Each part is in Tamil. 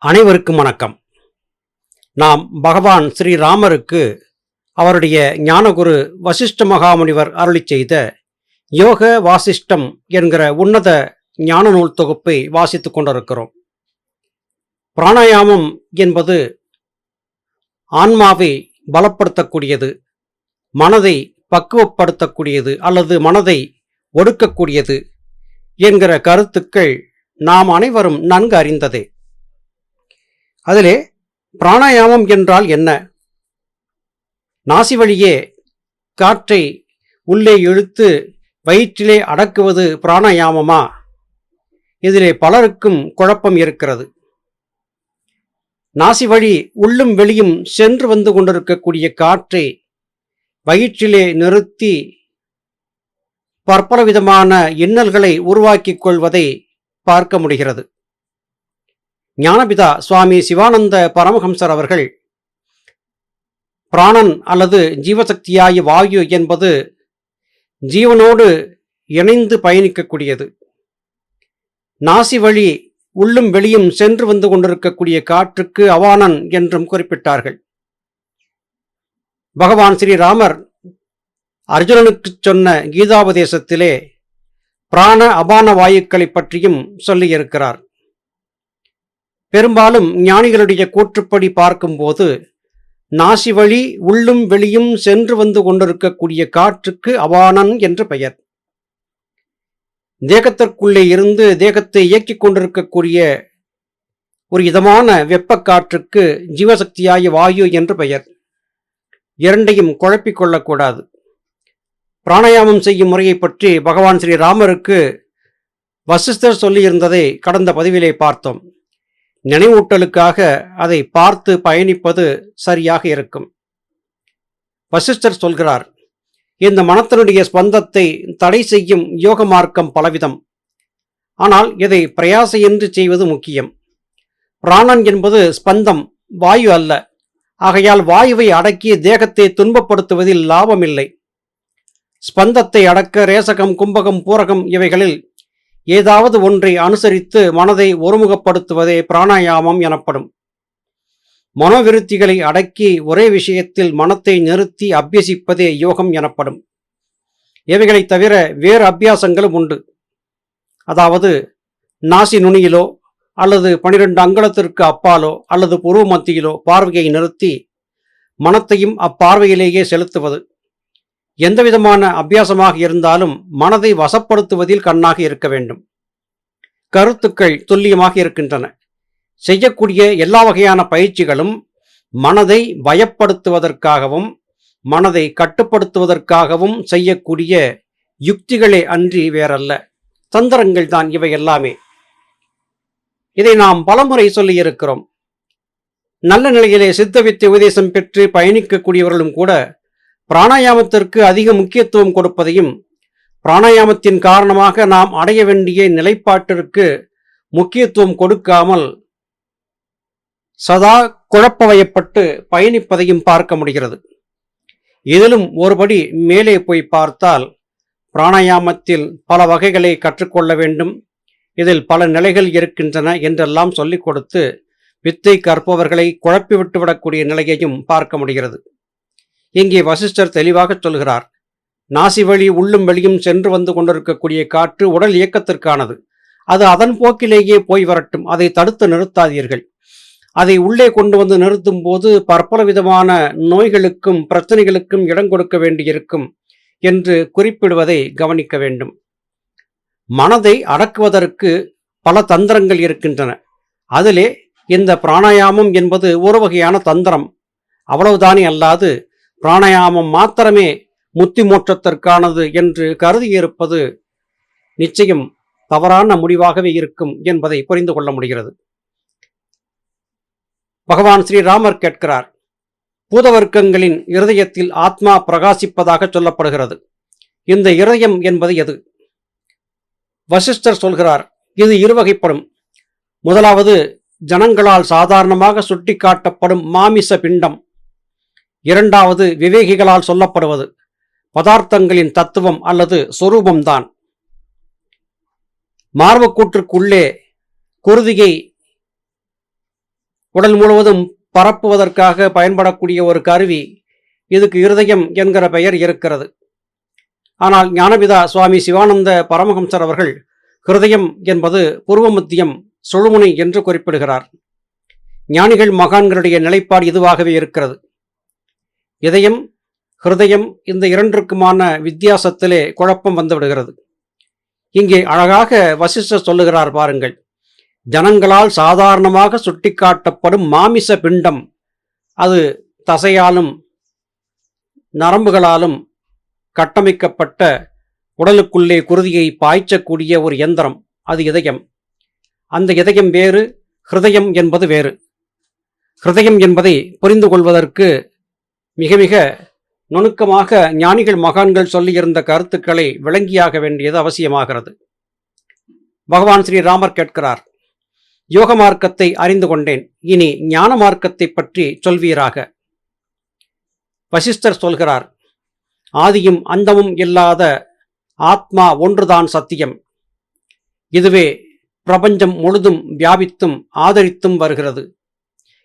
அனைவருக்கும் வணக்கம். நாம் பகவான் ஸ்ரீராமருக்கு அவருடைய ஞானகுரு வசிஷ்ட மகாமுனிவர் அருளிச் செய்த யோக வாசிஷ்டம் என்கிற உன்னத ஞான நூல் தொகுப்பை வாசித்துக் கொண்டிருக்கிறோம். பிராணாயாமம் என்பது ஆன்மாவை பலப்படுத்தக்கூடியது, மனதை பக்குவப்படுத்தக்கூடியது அல்லது மனதை ஒடுக்கக்கூடியது என்கிற கருத்துக்கள் நாம் அனைவரும் நன்கு அறிந்ததே. அதிலே பிராணாயாமம் என்றால் என்ன? நாசி வழியே காற்றை உள்ளே இழுத்து வயிற்றிலே அடக்குவது பிராணாயாமமா? இதிலே பலருக்கும் குழப்பம் இருக்கிறது. நாசி வழி உள்ளும் வெளியும் சென்று வந்து கொண்டிருக்கக்கூடிய காற்றை வயிற்றிலே நிறுத்தி பற்பல விதமான இன்னல்களை உருவாக்கிக் கொள்வதை பார்க்க முடிகிறது. ஞானபிதா சுவாமி சிவானந்த பரமஹம்சர் அவர்கள் பிராணன் அல்லது ஜீவசக்தியாய வாயு என்பது ஜீவனோடு இணைந்து பயணிக்கக்கூடியது. நாசி வழி உள்ளும் வெளியும் சென்று வந்து கொண்டிருக்கக்கூடிய காற்றுக்கு அவானன் என்றும் குறிப்பிட்டார்கள். பகவான் ஸ்ரீராமர் அர்ஜுனனுக்கு சொன்ன கீதாபதேசத்திலே பிராண அபான வாயுக்களை பற்றியும் சொல்லியிருக்கிறார். பெரும்பாலும் ஞானிகளுடைய கூற்றுப்படி பார்க்கும்போது நாசி வழி உள்ளும் வெளியும் சென்று வந்து கொண்டிருக்கக்கூடிய காற்றுக்கு அவானன் என்று பெயர். தேகத்திற்குள்ளே இருந்து தேகத்தை இயக்கிக் கொண்டிருக்கக்கூடிய ஒரு இதமான வெப்ப காற்றுக்கு ஜீவசக்தியாய வாயு என்று பெயர். இரண்டையும் குழப்பிக் கொள்ளக்கூடாது. பிராணாயாமம் செய்யும் முறையை பற்றி பகவான் ஸ்ரீராமருக்கு வசிஷ்டர் சொல்லியிருந்ததை கடந்த பதிவிலே பார்த்தோம். நினைவூட்டலுக்காக அதை பார்த்து பயணிப்பது சரியாக இருக்கும். வசிஷ்டர் சொல்கிறார், இந்த மனத்தினுடைய ஸ்பந்தத்தை தடை செய்யும் யோக மார்க்கம் பலவிதம். ஆனால் இதை பிரயாசையின்றி செய்வது முக்கியம். பிராணன் என்பது ஸ்பந்தம், வாயு அல்ல. ஆகையால் வாயுவை அடக்கி தேகத்தை துன்பப்படுத்துவதில் லாபமில்லை. ஸ்பந்தத்தை அடக்க ரேசகம், கும்பகம், பூரகம் இவைகளில் ஏதாவது ஒன்றை அனுசரித்து மனதை ஒருமுகப்படுத்துவதே பிராணாயாமம் எனப்படும். மனோவிருத்திகளை அடக்கி ஒரே விஷயத்தில் மனத்தை நிறுத்தி அபியசிப்பதே யோகம் எனப்படும். இவைகளை தவிர வேறு அபியாசங்களும் உண்டு. அதாவது நாசி நுனியிலோ அல்லது 12 அங்குலத்திற்கு அப்பாலோ அல்லது புருவ மத்தியிலோ பார்வையை நிறுத்தி மனத்தையும் அப்பார்வையிலேயே செலுத்துவது. எந்தவிதமான அபியாசமாக இருந்தாலும் மனதை வசப்படுத்துவதில் கண்ணாக இருக்க வேண்டும். கருத்துக்கள் துல்லியமாக இருக்கின்றன. செய்யக்கூடிய எல்லா வகையான பயிற்சிகளும் மனதை பயப்படுத்துவதற்காகவும் மனதை கட்டுப்படுத்துவதற்காகவும் செய்யக்கூடிய யுக்திகளே அன்றி வேறல்ல, தந்திரங்கள் தான் இவை எல்லாமே. இதை நாம் பலமுறை சொல்லியிருக்கிறோம். நல்ல நிலையிலே சித்தவித்தை உபதேசம் பெற்று பயணிக்கக்கூடியவர்களும் கூட பிராணாயாமத்திற்கு அதிக முக்கியத்துவம் கொடுப்பதையும் பிராணாயாமத்தின் காரணமாக நாம் அடைய வேண்டிய நிலைப்பாட்டிற்கு முக்கியத்துவம் கொடுக்காமல் சதா குழப்பவயப்பட்டு பயணிப்பதையும் பார்க்க முடிகிறது. இதிலும் ஒருபடி மேலே போய் பார்த்தால் பிராணாயாமத்தில் பல வகைகளை கற்றுக்கொள்ள வேண்டும், இதில் பல நிலைகள் இருக்கின்றன என்றெல்லாம் சொல்லிக் கொடுத்து வித்தை கற்பவர்களை குழப்பிவிட்டுவிடக்கூடிய நிலையையும் பார்க்க முடிகிறது. இங்கே வசிஷ்டர் தெளிவாக சொல்கிறார், நாசி வழி உள்ளும் வெளியும் சென்று வந்து கொண்டிருக்கக்கூடிய காற்று உடல் இயக்கத்திற்கானது. அது அதன் போக்கிலேயே போய் வரட்டும், அதை தடுத்து நிறுத்தாதீர்கள். அதை உள்ளே கொண்டு வந்து நிறுத்தும் போது பற்பல விதமான நோய்களுக்கும் பிரச்சனைகளுக்கும் இடம் கொடுக்க வேண்டியிருக்கும் என்று குறிப்பிடுவதை கவனிக்க வேண்டும். மனதை அடக்குவதற்கு பல தந்திரங்கள் இருக்கின்றன. அதிலே இந்த பிராணாயாமம் என்பது ஒரு வகையான தந்திரம். அவ்வளவுதானே அல்லாது பிராணாயாமம் மாத்திரமே முத்தி மோட்சத்திற்கானது என்று கருதியிருப்பது நிச்சயம் தவறான முடிவாகவே இருக்கும் என்பதை புரிந்து கொள்ள முடிகிறது. பகவான் ஸ்ரீராமர் கேட்கிறார், பூதவர்க்கங்களின் இருதயத்தில் ஆத்மா பிரகாசிப்பதாக சொல்லப்படுகிறது. இந்த இருதயம் என்பது எது? வசிஷ்டர் சொல்கிறார், இது இருவகைப்படும். முதலாவது ஜனங்களால் சாதாரணமாக சுட்டிக்காட்டப்படும் மாமிச பிண்டம். இரண்டாவது விவேகிகளால் சொல்லப்படுவது பதார்த்தங்களின் தத்துவம் அல்லது சொரூபம்தான். மார்புக்கூற்றுக்குள்ளே குருதியை உடல் முழுவதும் பரப்புவதற்காக பயன்படக்கூடிய ஒரு கருவி. இதுக்கு இருதயம் என்கிற பெயர் இருக்கிறது. ஆனால் ஞானபிதா சுவாமி சிவானந்த பரமஹம்சர் அவர்கள் ஹிருதயம் என்பது பூர்வ மத்தியம் சுழுமுனை என்று குறிப்பிடுகிறார். ஞானிகள் மகான்களுடைய நிலைப்பாடு இதுவாகவே இருக்கிறது. இதயம் ஹிருதயம் இந்த இரண்டிற்குமான வித்தியாசத்திலே குழப்பம் வந்துவிடுகிறது. இங்கே அழகாக வசிஷ்டர் சொல்லுகிறார் பாருங்கள். ஜனங்களால் சாதாரணமாக சுட்டிக்காட்டப்படும் மாமிச பிண்டம் அது தசையாலும் நரம்புகளாலும் கட்டமைக்கப்பட்ட உடலுக்குள்ளே குருதியை பாய்ச்சக்கூடிய ஒரு எந்திரம், அது இதயம். அந்த இதயம் வேறு, ஹிருதயம் என்பது வேறு. ஹிருதயம் என்பதை புரிந்து கொள்வதற்கு மிக மிக நுணுக்கமாக ஞானிகள் மகான்கள் சொல்லியிருந்த கருத்துக்களை விளங்கியாக வேண்டியது அவசியமாகிறது. பகவான் ஸ்ரீராமர் கேட்கிறார், யோக மார்க்கத்தை அறிந்து கொண்டேன், இனி ஞான மார்க்கத்தை பற்றி சொல்வீராக. வசிஷ்டர் சொல்கிறார், ஆதியும் அந்தமும் இல்லாத ஆத்மா ஒன்றுதான் சத்தியம். இதுவே பிரபஞ்சம் முழுதும் வியாபித்தும் ஆதரித்தும் வருகிறது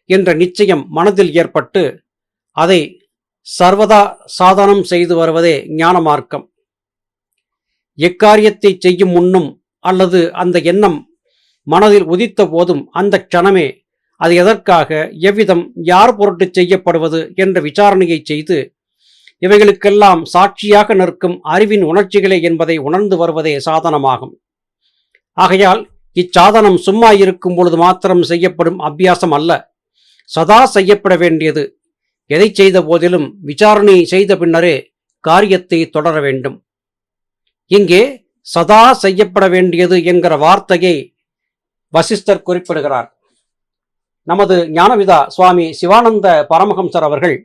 என்ற நிச்சயம் மனதில் ஏற்பட்டு அதை சர்வதா சாதனம் செய்து வருவதே ஞான மார்க்கம். எக்காரியத்தை செய்யும் முன்னும் அல்லது அந்த எண்ணம் மனதில் உதித்த போதும் அந்த க்ஷணமே அது எதற்காக, எவ்விதம், யார் பொருட்டு செய்யப்படுவது என்ற விசாரணையை செய்து இவைகளுக்கெல்லாம் சாட்சியாக நிற்கும் அறிவின் உணர்ச்சிகளே என்பதை உணர்ந்து வருவதே சாதனமாகும். ஆகையால் இச்சாதனம் சும்மா இருக்கும் பொழுது மாத்திரம் செய்யப்படும் அபியாசம் அல்ல, சதா செய்யப்பட வேண்டியது. எதை செய்த போதிலும் விசாரணை செய்த பின்னரே காரியத்தை தொடர வேண்டும். இங்கே சதா செய்யப்பட வேண்டியது என்கிற வார்த்தையை வசிஷ்டர் குறிப்பிடுகிறார். நமது ஞானபிதா சுவாமி சிவானந்த பரமஹம்சர் அவர்கள்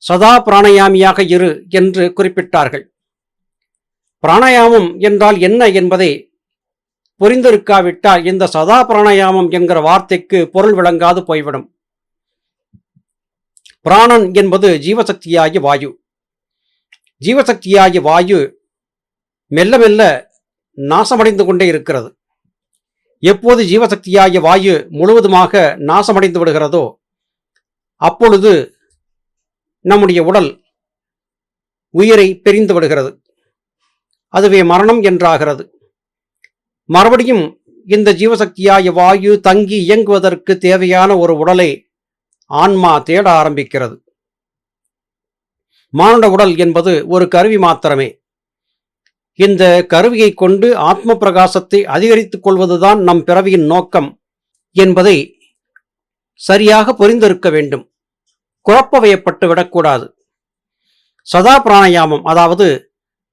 சதா பிராணயாமியாக இரு என்று குறிப்பிட்டார்கள். பிராணாயாமம் என்றால் என்ன என்பதை புரிந்திருக்காவிட்டால் இந்த சதா பிராணாயாமம் என்கிற வார்த்தைக்கு பொருள் விளங்காது போய்விடும். பிராணன் என்பது ஜீவசக்தியாகிய வாயு. ஜீவசக்தியாகிய வாயு மெல்ல மெல்ல நாசமடைந்து கொண்டே இருக்கிறது. எப்போது ஜீவசக்தியாகிய வாயு முழுவதுமாக நாசமடைந்து விடுகிறதோ அப்பொழுது நம்முடைய உடல் உயிரை பிரிந்து விடுகிறது. அதுவே மரணம் என்றாகிறது. மறுபடியும் இந்த ஜீவசக்தியாகிய வாயு தங்கி இயங்குவதற்கு தேவையான ஒரு உடலை ஆன்மா தேட ஆரம்பிக்கிறது. மானுட உடல் என்பது ஒரு கருவி மாத்திரமே. இந்த கருவியை கொண்டு ஆத்ம பிரகாசத்தை அதிகரித்துக் கொள்வதுதான் நம் பிறவியின் நோக்கம் என்பதை சரியாக புரிந்திருக்க வேண்டும். குழப்ப வயப்பட்டு விடக்கூடாது. சதா பிராணாயாமம், அதாவது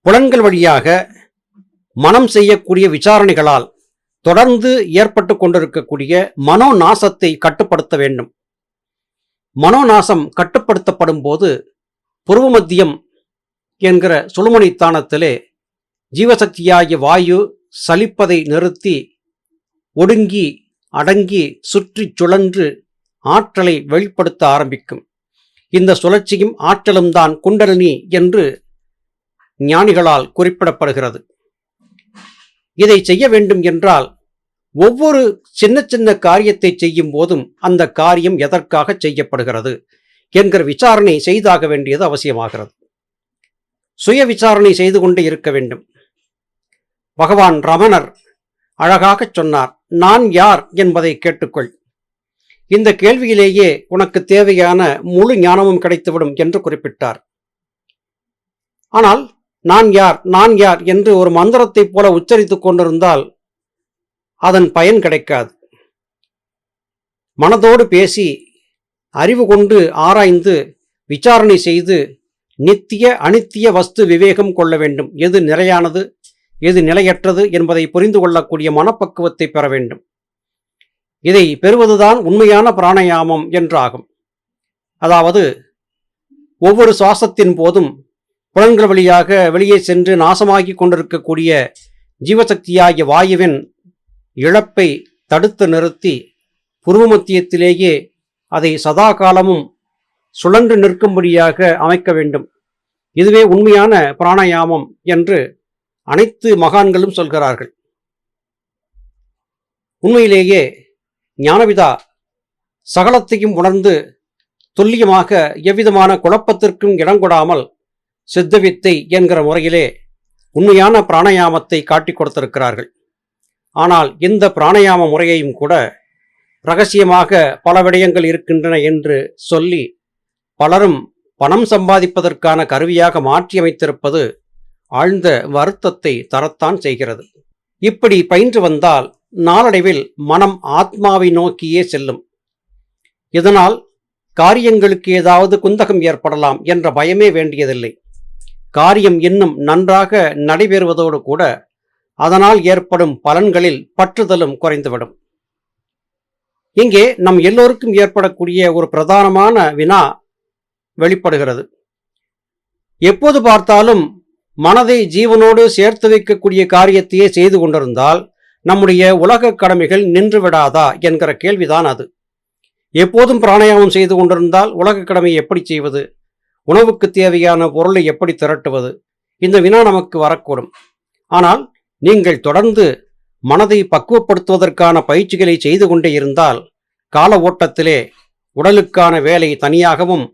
புலன்கள் வழியாக மனம் செய்யக்கூடிய விசாரணைகளால் தொடர்ந்து ஏற்பட்டு கொண்டிருக்கக்கூடிய மனோநாசத்தை கட்டுப்படுத்த வேண்டும். மனோநாசம் கட்டுப்படுத்தப்படும் போது பூர்வ மத்தியம் என்கிற சுழுமுனை ஸ்தானத்திலே ஜீவசக்தியாகிய வாயு சலிப்பதை நிறுத்தி ஒடுங்கி அடங்கி சுற்றி சுழன்று ஆற்றலை வெளிப்படுத்த ஆரம்பிக்கும். இந்த சுழற்சியும் ஆற்றலும் தான் குண்டலினி என்று ஞானிகளால் குறிப்பிடப்படுகிறது. இதை செய்ய வேண்டும் என்றால் ஒவ்வொரு சின்ன சின்ன காரியத்தை செய்யும் போதும் அந்த காரியம் எதற்காக செய்யப்படுகிறது என்கிற விசாரணை செய்தாக வேண்டியது அவசியமாகிறது. சுய விசாரணை செய்து கொண்டே இருக்க வேண்டும். பகவான் ரமணர் அழகாக சொன்னார், நான் யார் என்பதை கேட்டுக்கொள். இந்த கேள்வியிலேயே உனக்கு தேவையான முழு ஞானமும் கிடைத்துவிடும் என்று குறிப்பிட்டார். ஆனால் நான் யார் நான் யார் என்று ஒரு மந்திரத்தைப் போல உச்சரித்துக் கொண்டிருந்தால் அதன் பயன் கிடைக்காது. மனதோடு பேசி அறிவு கொண்டு ஆராய்ந்து விசாரணை செய்து நித்திய அனித்திய வஸ்து விவேகம் கொள்ள வேண்டும். எது நிலையானது எது நிலையற்றது என்பதை புரிந்து கொள்ளக்கூடிய மனப்பக்குவத்தை பெற வேண்டும். இதை பெறுவதுதான் உண்மையான பிராணாயாமம் என்றாகும். அதாவது ஒவ்வொரு சுவாசத்தின் போதும் புலன்கள் வழியாக வெளியே சென்று நாசமாகி கொண்டிருக்கக்கூடிய ஜீவசக்தியாகிய வாயுவின் இழப்பை தடுத்து நிறுத்தி பூர்வ மத்தியத்திலேயே அதை சதா காலமும் சுழன்று நிற்கும்படியாக அமைக்க வேண்டும். இதுவே உண்மையான பிராணாயாமம் என்று அனைத்து மகான்களும் சொல்கிறார்கள். உண்மையிலேயே ஞானபிதா சகலத்தையும் உணர்ந்து துல்லியமாக எவ்விதமான குழப்பத்திற்கும் இடங்கொடாமல் சித்தவித்தை என்கிற முறையிலே உண்மையான பிராணாயாமத்தை காட்டிக் கொடுத்திருக்கிறார்கள். ஆனால் இந்த பிராணாயாம முறையையும் கூட ரகசியமாக பல விடயங்கள் இருக்கின்றன என்று சொல்லி பலரும் பணம் சம்பாதிப்பதற்கான கருவியாக மாற்றியமைத்திருப்பது ஆழ்ந்த வருத்தத்தை தரத்தான் செய்கிறது. இப்படி பயின்று வந்தால் நாளடைவில் மனம் ஆத்மாவை நோக்கியே செல்லும். இதனால் காரியங்களுக்கு ஏதாவது குந்தகம் ஏற்படலாம் என்ற பயமே வேண்டியதில்லை. காரியம் இன்னும் நன்றாக நடைபெறுவதோடு கூட அதனால் ஏற்படும் பலன்களில் பற்றுதலும் குறைந்துவிடும். இங்கே நம் எல்லோருக்கும் ஏற்படக்கூடிய ஒரு பிரதானமான வினா வெளிப்படுகிறது. எப்போது பார்த்தாலும் மனதை ஜீவனோடு சேர்த்து வைக்கக்கூடிய காரியத்தையே செய்து கொண்டிருந்தால் நம்முடைய உலக கடமைகள் நின்று விடாதா என்கிற கேள்விதான் அது. எப்போதும் பிராணாயாமம் செய்து கொண்டிருந்தால் உலக கடமையை எப்படி செய்வது? உணவுக்கு தேவையான பொருளை எப்படி திரட்டுவது? இந்த வினா நமக்கு வரக்கூடும். ஆனால் நீங்கள் தொடர்ந்து மனதை பக்குவப்படுத்துவதற்கான பயிற்சிகளை செய்து கொண்டே இருந்தால் கால ஓட்டத்திலே உடலுக்கான வேலை தனியாகவும்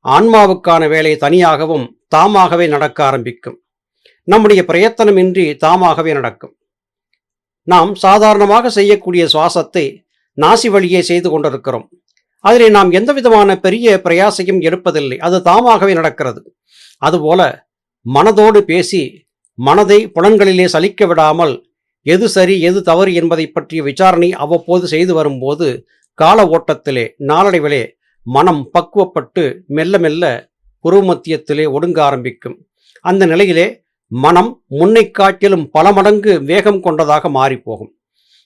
ஆன்மாவுக்கான வேலை தனியாகவும் தாமாகவே நடக்க ஆரம்பிக்கும். நம்முடைய பிரயத்தனமின்றி தாமாகவே நடக்கும். நாம் சாதாரணமாக செய்யக்கூடிய சுவாசத்தை நாசி வழியே செய்து கொண்டிருக்கிறோம். அதிலே நாம் எந்த விதமான பெரிய பிரயாசையும் எடுப்பதில்லை. அது தாமாகவே நடக்கிறது. அதுபோல மனதோடு பேசி மனதை புலன்களிலே சலிக்க விடாமல் எது சரி எது தவறு என்பதை பற்றிய விசாரணை அவ்வப்போது செய்து வரும்போது கால ஓட்டத்திலே நாளடைவிலே மனம் பக்குவப்பட்டு மெல்ல மெல்ல புருவ மத்தியத்திலே ஒடுங்க ஆரம்பிக்கும். அந்த நிலையிலே மனம் முன்னை காட்டிலும் பல மடங்கு வேகம் கொண்டதாக மாறிப்போகும்.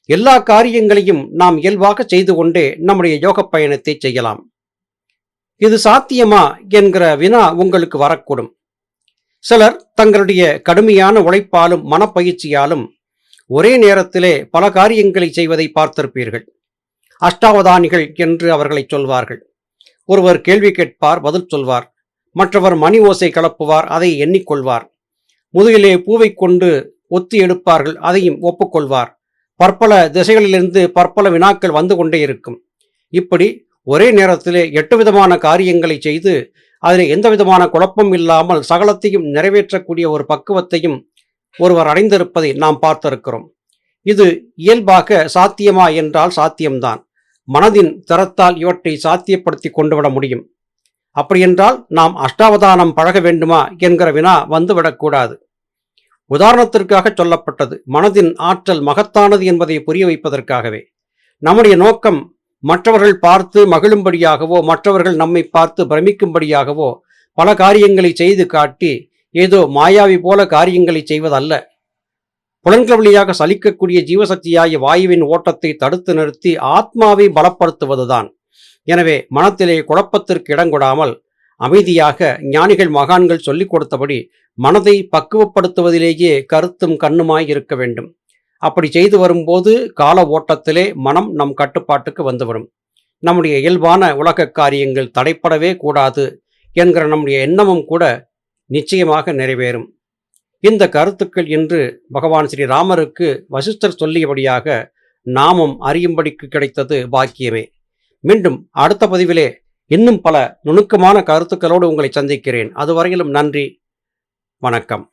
எல்லா காரியங்களையும் நாம் இயல்பாக செய்து கொண்டே நம்முடைய யோக பயணத்தை செய்யலாம். இது சாத்தியமா என்கிற வினா உங்களுக்கு வரக்கூடும். சிலர் தங்களுடைய கடுமையான உழைப்பாலும் மனப்பயிற்சியாலும் ஒரே நேரத்திலே பல காரியங்களை செய்வதை பார்த்திருப்பீர்கள். அஷ்டாவதானிகள் என்று அவர்களை சொல்வார்கள். ஒருவர் கேள்வி கேட்பார், பதில் சொல்வார். மற்றவர் மணி ஓசை கிளப்புவார், அதை எண்ணிக்கொள்வார். முதுகிலே பூவை கொண்டு ஒத்தி எடுப்பார்கள், அதையும் ஒப்புக்கொள்வார். பற்பல திசைகளிலிருந்து பற்பல வினாக்கள் வந்து கொண்டே இருக்கும். இப்படி ஒரே நேரத்திலே 8 விதமான காரியங்களை செய்து அதில் எந்த விதமான குழப்பம் இல்லாமல் சகலத்தையும் நிறைவேற்றக்கூடிய ஒரு பக்குவத்தையும் ஒருவர் அடைந்திருப்பதை நாம் பார்த்திருக்கிறோம். இது இயல்பாக சாத்தியமா என்றால் சாத்தியம்தான். மனதின் திறத்தால் இவற்றை சாத்தியப்படுத்தி கொண்டுவிட முடியும். அப்படியென்றால் நாம் அஷ்டாவதானம் பழக வேண்டுமா என்கிற வினா வந்துவிடக்கூடாது. உதாரணத்திற்காக சொல்லப்பட்டது. மனதின் ஆற்றல் மகத்தானது என்பதை புரிய வைப்பதற்காகவே. நம்முடைய நோக்கம் மற்றவர்கள் பார்த்து மகிழும்படியாகவோ மற்றவர்கள் நம்மை பார்த்து பிரமிக்கும்படியாகவோ பல காரியங்களை செய்து காட்டி ஏதோ மாயாவி போல காரியங்களை செய்வதல்ல. புலன்கள் வழியாக சலிக்கக்கூடிய ஜீவசக்தியாகிய வாயுவின் ஓட்டத்தை தடுத்து நிறுத்தி ஆத்மாவை பலப்படுத்துவதுதான். எனவே மனத்திலே குழப்பத்திற்கு இடங்கொடாமல் அமைதியாக ஞானிகள் மகான்கள் சொல்லிக் கொடுத்தபடி மனதை பக்குவப்படுத்துவதிலேயே கருத்தும் கண்ணுமாய் இருக்க வேண்டும். அப்படி செய்து வரும்போது கால ஓட்டத்திலே மனம் நம் கட்டுப்பாட்டுக்கு வந்துவிடும். நம்முடைய இயல்பான உலக காரியங்கள் தடைப்படவே கூடாது என்கிற நம்முடைய எண்ணமும் கூட நிச்சயமாக நிறைவேறும். இந்த கருத்துக்கள் இன்று பகவான் ஸ்ரீராமருக்கு வசிஷ்டர் சொல்லியபடியாக நாமும் அறியும்படிக்கு கிடைத்தது பாக்கியமே. மீண்டும் அடுத்த பதிவிலே இன்னும் பல நுணுக்கமான கருத்துக்களோடு உங்களை சந்திக்கிறேன். அதுவரையிலும் நன்றி, வணக்கம்.